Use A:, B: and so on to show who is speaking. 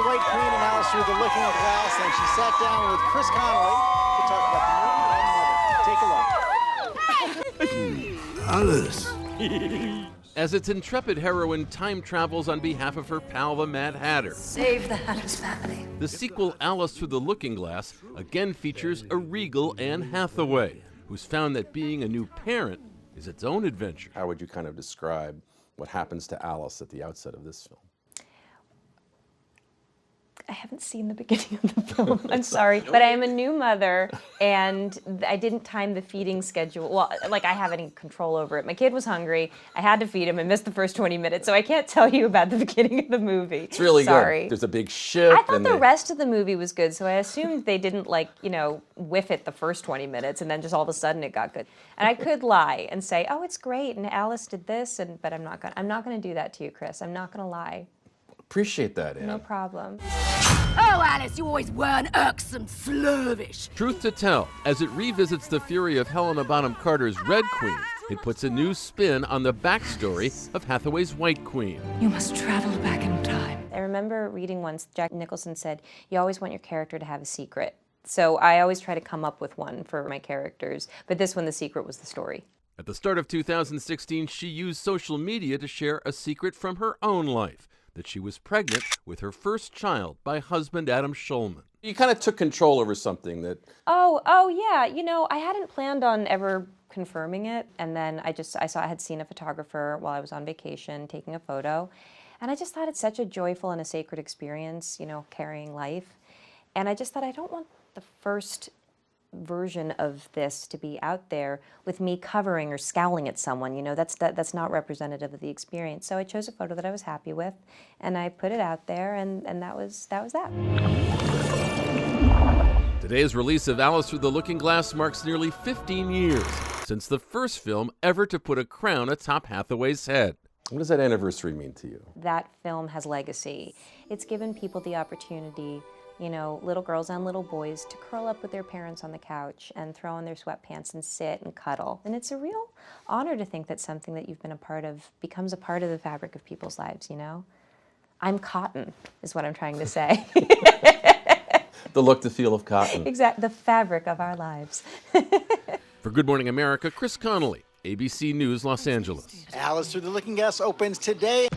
A: the White Queen and Alice Through the Looking Glass, and she sat down with Chris Connolly to talk about the movie and Mother. Take a look.
B: Alice.
C: As its intrepid heroine time travels on behalf of her pal, the Mad Hatter.
D: Save the Hatter's family.
C: The sequel, Alice Through the Looking Glass, again features a regal Anne Hathaway, who's found that being a new parent is its own adventure.
E: How would you kind of describe what happens to Alice at the outset of this film?
F: I haven't seen the beginning of the film. I'm sorry. But I am a new mother, and I didn't time the feeding schedule. Well, like, I have any control over it. My kid was hungry. I had to feed him. I missed the first 20 minutes, so I can't tell you about the beginning of the movie.
E: It's really
F: sorry.
E: good. There's a big ship.
F: I thought the rest of the movie was good, so I assumed they didn't, whiff it the first 20 minutes, and then just all of a sudden it got good. And I could lie and say, oh, it's great, and Alice did this, but I'm not gonna do that to you, Chris. I'm not gonna lie.
E: Appreciate that, Anne.
F: No problem.
D: Oh, Alice, you always were an irksome slurvish.
C: Truth to tell, as it revisits the fury of Helena Bonham Carter's Red Queen, it puts a new spin on the backstory of Hathaway's White Queen.
D: You must travel back in time.
F: I remember reading once, Jack Nicholson said, you always want your character to have a secret. So I always try to come up with one for my characters, but this one, the secret was the story.
C: At the start of 2016, she used social media to share a secret from her own life, that she was pregnant with her first child by husband Adam Schulman.
E: You kind of took control over something that...
F: Oh yeah, I hadn't planned on ever confirming it, and then I had seen a photographer while I was on vacation taking a photo, and I just thought it's such a joyful and a sacred experience, carrying life, and I just thought I don't want the first version of this to be out there with me covering or scowling at someone. That's not representative of the experience. So I chose a photo that I was happy with, and I put it out there, and that was that.
C: Today's release of Alice Through the Looking Glass marks nearly 15 years since the first film ever to put a crown atop Hathaway's head.
E: What does that anniversary mean to you?
F: That film has legacy. It's given people the opportunity, little girls and little boys, to curl up with their parents on the couch and throw on their sweatpants and sit and cuddle. And it's a real honor to think that something that you've been a part of becomes a part of the fabric of people's lives, I'm cotton, is what I'm trying to say.
E: The look, the feel of cotton.
F: Exactly, the fabric of our lives.
C: For Good Morning America, Chris Connolly, ABC News, Los Angeles.
A: Alice Through the Looking Glass opens today.